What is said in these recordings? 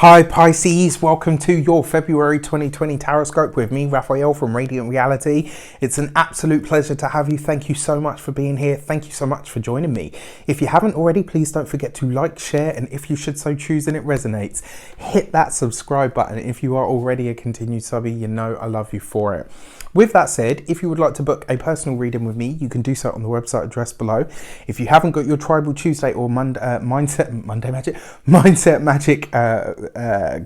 Hi Pisces, welcome to your February 2020 Horoscope with me, Raphael from Reydiant Reality. It's an absolute pleasure to have you. Thank you so much for being here. Thank you so much for joining me. If you haven't already, please don't forget to like, share, and if you should so choose and it resonates, hit that subscribe button. If you are already a continued subby, you know I love you for it. With that said, if you would like to book a personal reading with me, you can do so on the website address below. If you haven't got your Tribal Tuesday or Mindset Magic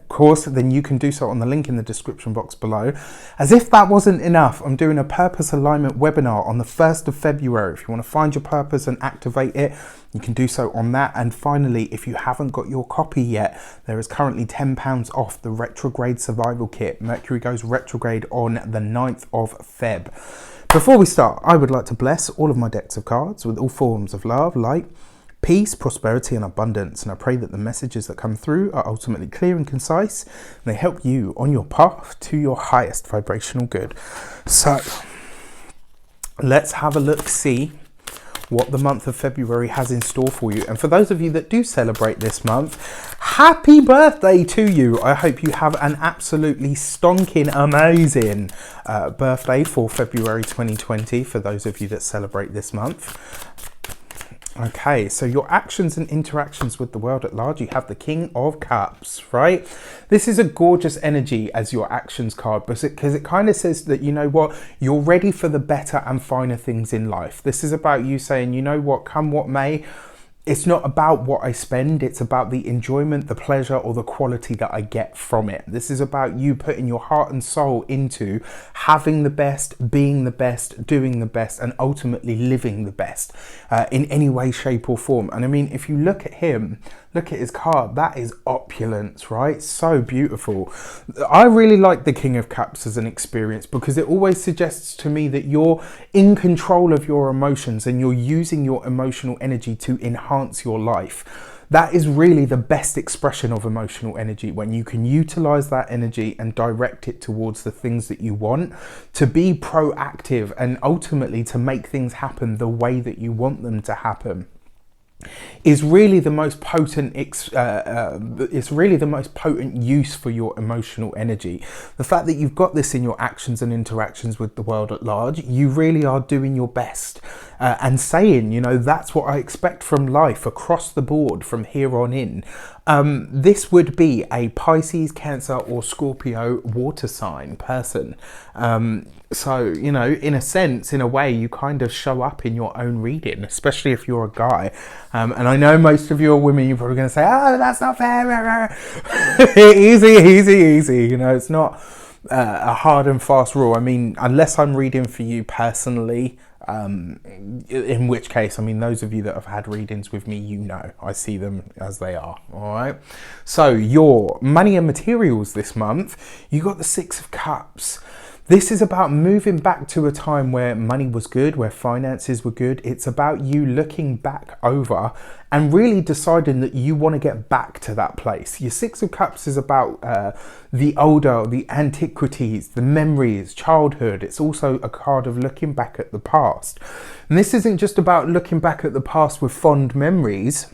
course, then you can do so on the link in the description box below. As if that wasn't enough, I'm doing a purpose alignment webinar on the 1st of February. If you want to find your purpose and activate it, you can do so on that. And finally, if you haven't got your copy yet, there is currently £10 off the retrograde survival kit. Mercury goes retrograde on the 9th of Feb. Before we start, I would like to bless all of my decks of cards with all forms of love, light, peace, prosperity and abundance. And I pray that the messages that come through are ultimately clear and concise, and they help you on your path to your highest vibrational good. So let's have a look, see what the month of February has in store for you. And for those of you that do celebrate this month, happy birthday to you. I hope you have an absolutely stonking amazing birthday for February 2020 for those of you that celebrate this month. Okay, so your actions and interactions with the world at large, you have the King of Cups, right? This is a gorgeous energy as your actions card because it kind of says that, you know what, you're ready for the better and finer things in life. This is about you saying, you know what, come what may, it's not about what I spend, it's about the enjoyment, the pleasure, or the quality that I get from it. This is about you putting your heart and soul into having the best, being the best, doing the best, and ultimately living the best in any way, shape, or form. And I mean, if you look at him, look at his card, that is opulence, right? So beautiful. I really like the King of Cups as an experience because it always suggests to me that you're in control of your emotions and you're using your emotional energy to enhance your life. That is really the best expression of emotional energy, when you can utilize that energy and direct it towards the things that you want, to be proactive and ultimately to make things happen the way that you want them to happen. Is really the most potent it's really the most potent use for your emotional energy. The fact that you've got this in your actions and interactions with the world at large, you really are doing your best and saying, you know, that's what I expect from life across the board from here on in. This would be a Pisces, Cancer or Scorpio water sign person. So, you know, in a sense, in a way, you kind of show up in your own reading, especially if you're a guy. And I know most of you are women, you're probably going to say, oh, that's not fair. Easy. You know, it's not a hard and fast rule. I mean, unless I'm reading for you personally, in which case, I mean, those of you that have had readings with me, you know, I see them as they are. All right. So your money and materials this month, you got the Six of Cups. This is about moving back to a time where money was good, where finances were good. It's about you looking back over and really deciding that you want to get back to that place. Your Six of Cups is about the older, the antiquities, the memories, childhood. It's also a card of looking back at the past. And this isn't just about looking back at the past with fond memories.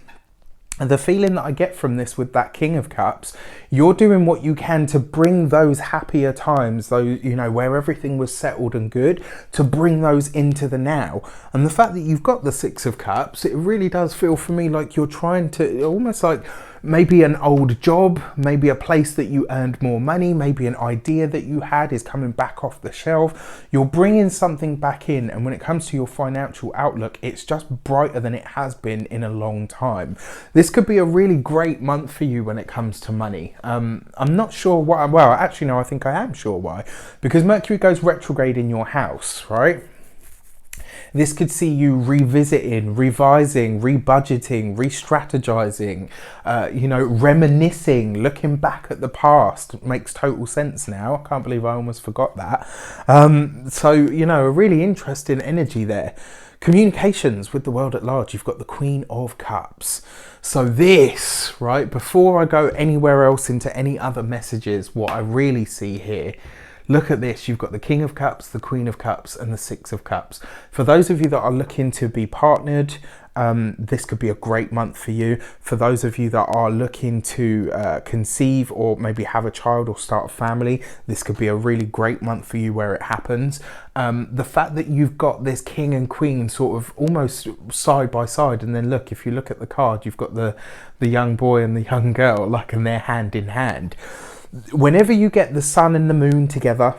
And the feeling that I get from this with that King of Cups, you're doing what you can to bring those happier times, those, you know, where everything was settled and good, to bring those into the now. And the fact that you've got the Six of Cups, it really does feel for me like you're trying to, almost like maybe an old job, maybe a place that you earned more money, maybe an idea that you had is coming back off the shelf. You're bringing something back in, and when it comes to your financial outlook, it's just brighter than it has been in a long time. This could be a really great month for you when it comes to money. I'm not sure why. Well, actually, no, I think I am sure why. Because Mercury goes retrograde in your house, right? This could see you revisiting, revising, rebudgeting, re-strategizing, you know, reminiscing, looking back at the past. It makes total sense now. I can't believe I almost forgot that. So, you know, a really interesting energy there. Communications with the world at large, you've got the Queen of Cups. So this, right, before I go anywhere else into any other messages, what I really see here, look at this. You've got the King of Cups, the Queen of Cups, and the Six of Cups. For those of you that are looking to be partnered, this could be a great month for you. For those of you that are looking to conceive or maybe have a child or start a family, this could be a really great month for you where it happens. The fact that you've got this king and queen sort of almost side by side, and then look, if you look at the card, you've got the young boy and the young girl, like, and they're hand in hand. Whenever you get the sun and the moon together,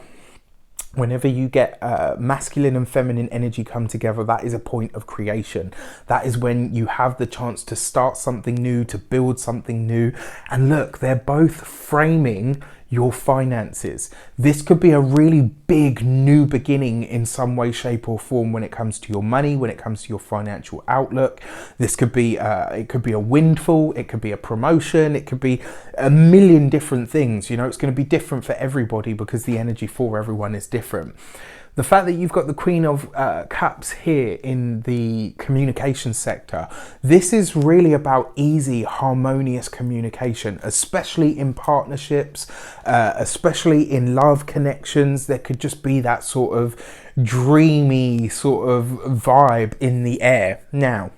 whenever you get masculine and feminine energy come together, that is a point of creation. That is when you have the chance to start something new, to build something new. And look, they're both framing your finances. This could be a really big new beginning in some way, shape or form when it comes to your money, when it comes to your financial outlook. This could be, it could be a windfall, it could be a promotion, it could be a million different things. You know, it's going to be different for everybody because the energy for everyone is different. The fact that you've got the Queen of Cups here in the communication sector, this is really about easy, harmonious communication, especially in partnerships, especially in love connections. There could just be that sort of dreamy sort of vibe in the air. Now,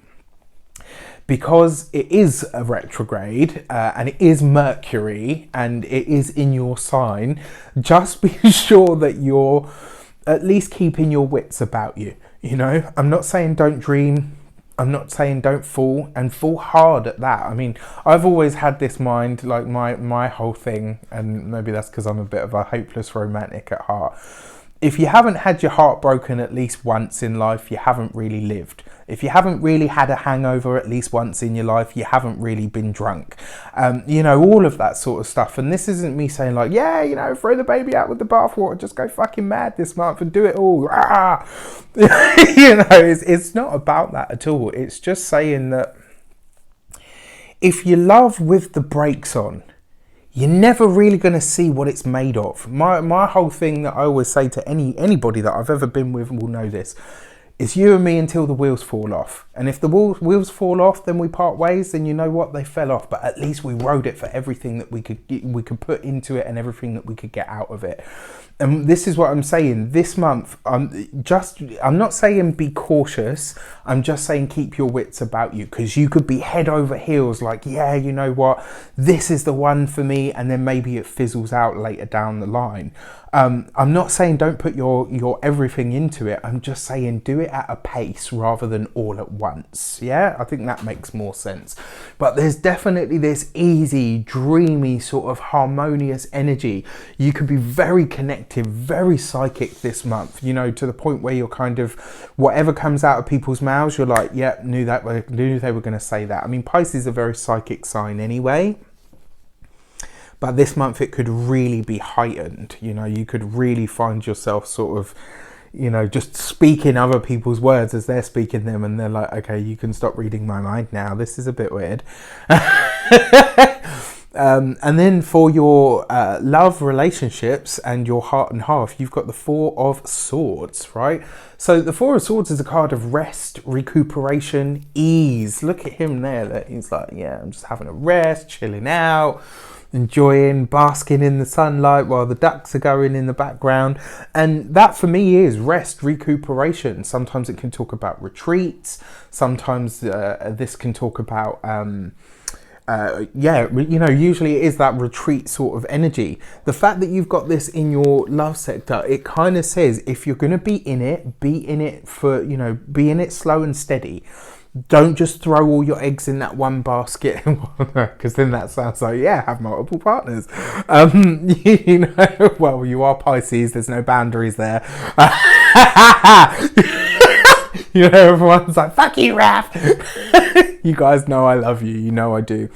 because it is a retrograde and it is Mercury and it is in your sign, just be sure that you're at least keeping your wits about you. You know, I'm not saying don't dream, I'm not saying don't fall, and fall hard at that. I mean, I've always had this mind, like my whole thing, and maybe that's because I'm a bit of a hopeless romantic at heart. If you haven't had your heart broken at least once in life, you haven't really lived. If you haven't really had a hangover at least once in your life, you haven't really been drunk. You know, all of that sort of stuff. And this isn't me saying like, yeah, you know, throw the baby out with the bathwater, just go fucking mad this month and do it all. Ah! You know, it's not about that at all. It's just saying that if you love with the brakes on, you're never really going to see what it's made of. My whole thing that I always say to anybody that I've ever been with will know this. It's you and me until the wheels fall off. And if the wheels fall off, then we part ways, then you know what? They fell off. But at least we rode it for everything that we could put into it and everything that we could get out of it. And this is what I'm saying. This month, I'm not saying be cautious. I'm just saying keep your wits about you, because you could be head over heels like, yeah, you know what? This is the one for me. And then maybe it fizzles out later down the line. I'm not saying don't put your everything into it. I'm just saying do it at a pace rather than all at once. Yeah, I think that makes more sense. But there's definitely this easy, dreamy, sort of harmonious energy. You could be very connected, very psychic this month, you know, to the point where you're kind of, whatever comes out of people's mouths, you're like, yeah, knew they were going to say that. I mean, Pisces is a very psychic sign anyway. But this month it could really be heightened. You know, you could really find yourself sort of, you know, just speaking other people's words as they're speaking them, and they're like, okay, you can stop reading my mind now. This is a bit weird. And then for your love relationships and your heart and half, you've got the Four of Swords, right? So the Four of Swords is a card of rest, recuperation, ease. Look at him there. He's like, yeah, I'm just having a rest, chilling out, enjoying, basking in the sunlight while the ducks are going in the background. And that for me is rest, recuperation. Sometimes it can talk about retreats. Sometimes this can talk about, yeah, you know, usually it is that retreat sort of energy. The fact that you've got this in your love sector, it kind of says if you're going to be in it for, you know, be in it slow and steady. Don't just throw all your eggs in that one basket, because then that sounds like, yeah, have multiple partners. You know, well, you are Pisces, there's no boundaries there. You know, everyone's like, fuck you, Raph. You guys know I love you, you know I do.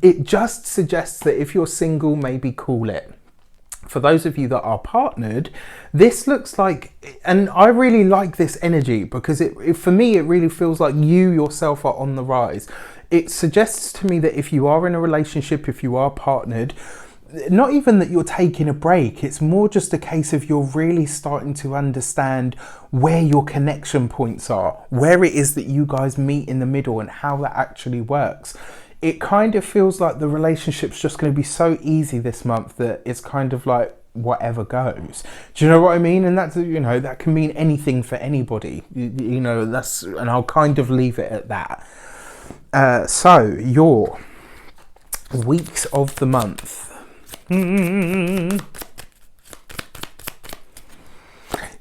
It just suggests that if you're single, maybe call it. For those of you that are partnered, this looks like, and I really like this energy because for me, it really feels like you yourself are on the rise. It suggests to me that if you are in a relationship, if you are partnered, not even that you're taking a break, it's more just a case of you're really starting to understand where your connection points are, where it is that you guys meet in the middle and how that actually works. It kind of feels like the relationship's just going to be so easy this month that it's kind of like, whatever goes. Do you know what I mean? And that's, you know, that can mean anything for anybody, you know, that's, and I'll kind of leave it at that. So your weeks of the month.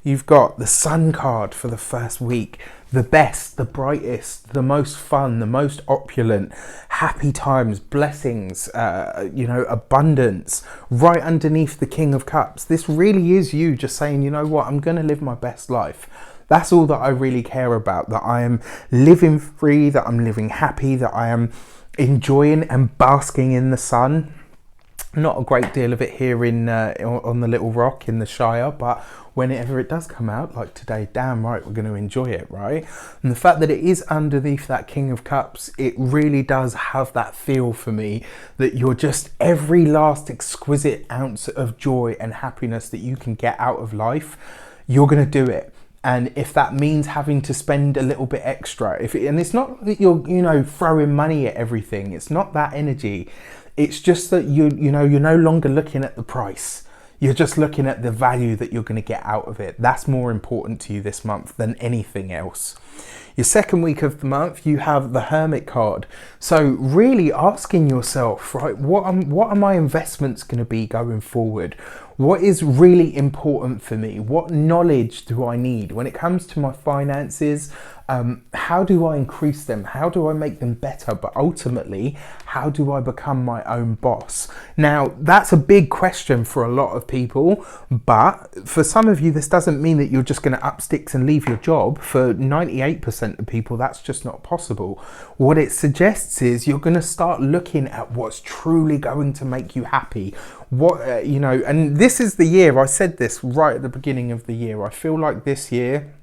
You've got the Sun card for the first week. The best, the brightest, the most fun, the most opulent, happy times, blessings, you know, abundance, right underneath the King of Cups. This really is you just saying, you know what, I'm going to live my best life. That's all that I really care about, that I am living free, that I'm living happy, that I am enjoying and basking in the sun. Not a great deal of it here in on the Little Rock in the Shire, but whenever it does come out, like today, damn right, we're going to enjoy it, right? And the fact that it is underneath that King of Cups, it really does have that feel for me that you're just every last exquisite ounce of joy and happiness that you can get out of life, you're going to do it. And if that means having to spend a little bit extra, and it's not that you're, you know, throwing money at everything, it's not that energy. It's just that you know, you're no longer looking at the price. You're just looking at the value that you're going to get out of it. That's more important to you this month than anything else. Your second week of the month, you have the Hermit card. So really asking yourself, right, what are my investments going to be going forward? What is really important for me? What knowledge do I need when it comes to my finances? How do I increase them? How do I make them better? But ultimately, how do I become my own boss? Now, that's a big question for a lot of people, but for some of you, this doesn't mean that you're just going to up sticks and leave your job. For 98% of people, that's just not possible. What it suggests is you're going to start looking at what's truly going to make you happy. What, you know, and this is the year, I said this right at the beginning of the year, I feel like this year,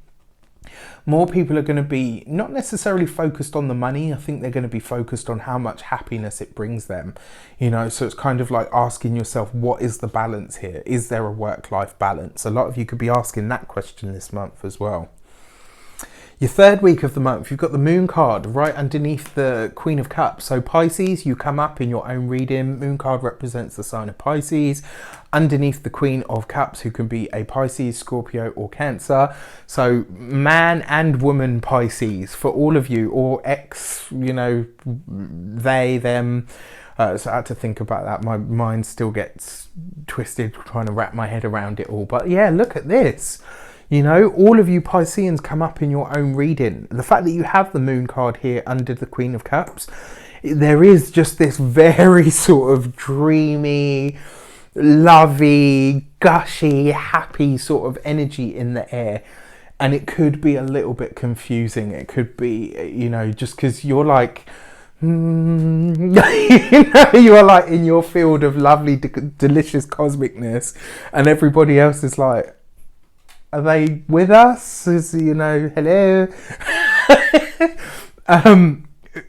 more people are going to be not necessarily focused on the money. I think they're going to be focused on how much happiness it brings them. You know, so it's kind of like asking yourself, what is the balance here? Is there a work-life balance? A lot of you could be asking that question this month as well. Your third week of the month, you've got the Moon card right underneath the Queen of Cups. So Pisces, you come up in your own reading. Moon card represents the sign of Pisces. Underneath the Queen of Cups, who can be a Pisces, Scorpio or Cancer. So man and woman Pisces for all of you, or ex, you know, they, them. So I had to think about that. My mind still gets twisted trying to wrap my head around it all. But yeah, look at this. You know, all of you Pisceans come up in your own reading. The fact that you have the Moon card here under the Queen of Cups, there is just this very sort of dreamy, lovey, gushy, happy sort of energy in the air. And it could be a little bit confusing. It could be, you know, just because you're like, you know, you are like in your field of lovely, delicious cosmicness, and everybody else is like, are they with us? Is, you know, hello?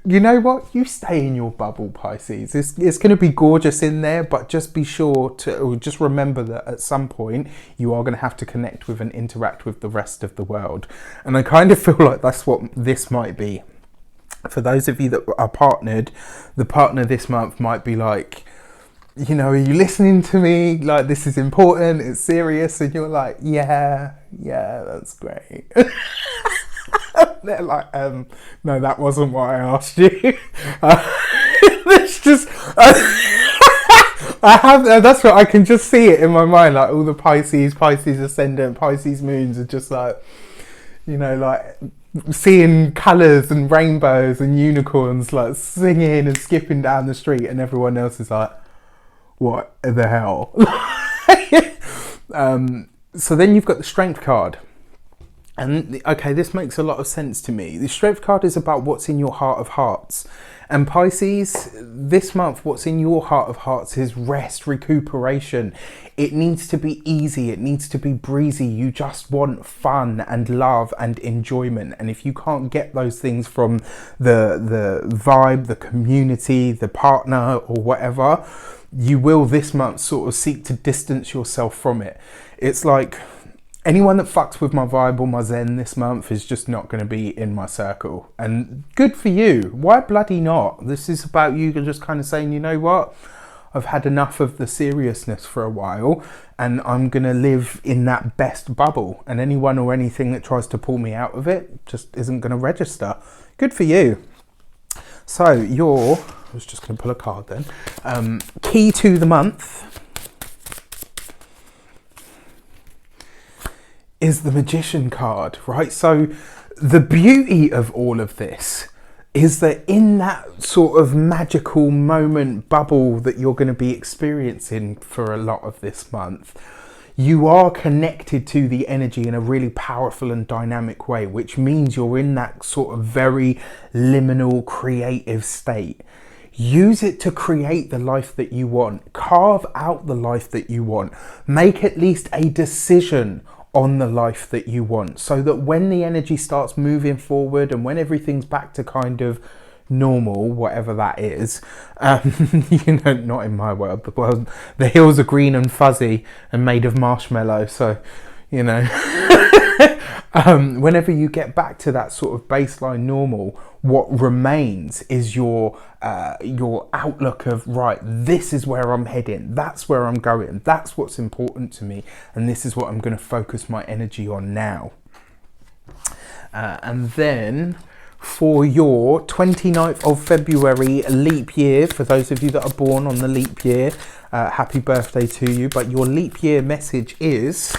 You know what? You stay in your bubble, Pisces. It's going to be gorgeous in there, but just be sure to, or just remember that at some point you are going to have to connect with and interact with the rest of the world. And I kind of feel like that's what this might be. For those of you that are partnered, the partner this month might be like, you know, are you listening to me? Like, this is important, it's serious. And you're like, yeah, that's great. They're like, no, that wasn't what I asked you. It's just, I have, that's what I can just see it in my mind. Like all the Pisces ascendant, Pisces moons are just like, you know, like seeing colours and rainbows and unicorns like singing and skipping down the street, and everyone else is like, what the hell? So then you've got the Strength card. And okay, this makes a lot of sense to me. The Strength card is about what's in your heart of hearts. And Pisces, this month, what's in your heart of hearts is rest, recuperation. It needs to be easy. It needs to be breezy. You just want fun and love and enjoyment. And if you can't get those things from the vibe, the community, the partner or whatever, you will this month sort of seek to distance yourself from it. It's like anyone that fucks with my vibe or my zen this month is just not going to be in my circle. And good for you. Why bloody not? This is about you just kind of saying, you know what? I've had enough of the seriousness for a while, and I'm going to live in that best bubble. And anyone or anything that tries to pull me out of it just isn't going to register. Good for you. So I was just going to pull a card then. Key to the month is the Magician card, right? So the beauty of all of this is that in that sort of magical moment bubble that you're going to be experiencing for a lot of this month, you are connected to the energy in a really powerful and dynamic way, which means you're in that sort of very liminal creative state. Use it to create the life that you want. Carve out the life that you want. Make at least a decision on the life that you want, so that when the energy starts moving forward and when everything's back to kind of normal, whatever that is, not in my world, the hills are green and fuzzy and made of marshmallow, so whenever you get back to that sort of baseline normal, what remains is your outlook of, right, this is where I'm heading, that's where I'm going, that's what's important to me, and this is what I'm going to focus my energy on now. And then for your 29th of February leap year, for those of you that are born on the leap year, happy birthday to you. But your leap year message is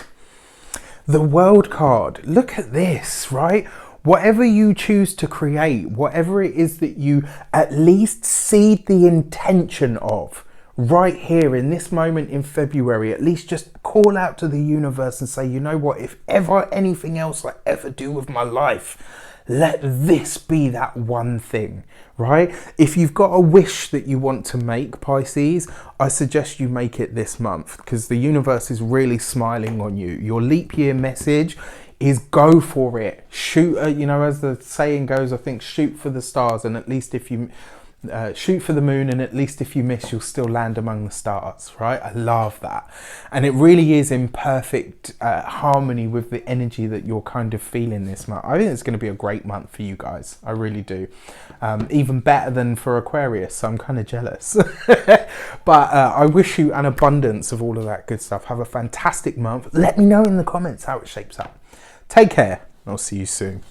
the World card. Look at this, right? Whatever you choose to create, whatever it is that you at least seed the intention of right here in this moment in February, at least just call out to the universe and say, you know what, if ever anything else I ever do with my life, let this be that one thing, right? If you've got a wish that you want to make, Pisces, I suggest you make it this month, because the universe is really smiling on you. Your leap year message is go for it. Shoot, as the saying goes, I think, shoot for the stars, and at least if you shoot for the moon, and at least if you miss, you'll still land among the stars, right? I love that. And it really is in perfect harmony with the energy that you're kind of feeling this month. I think it's going to be a great month for you guys. I really do. Even better than for Aquarius, so I'm kind of jealous. But I wish you an abundance of all of that good stuff. Have a fantastic month. Let me know in the comments how it shapes up. Take care. I'll see you soon.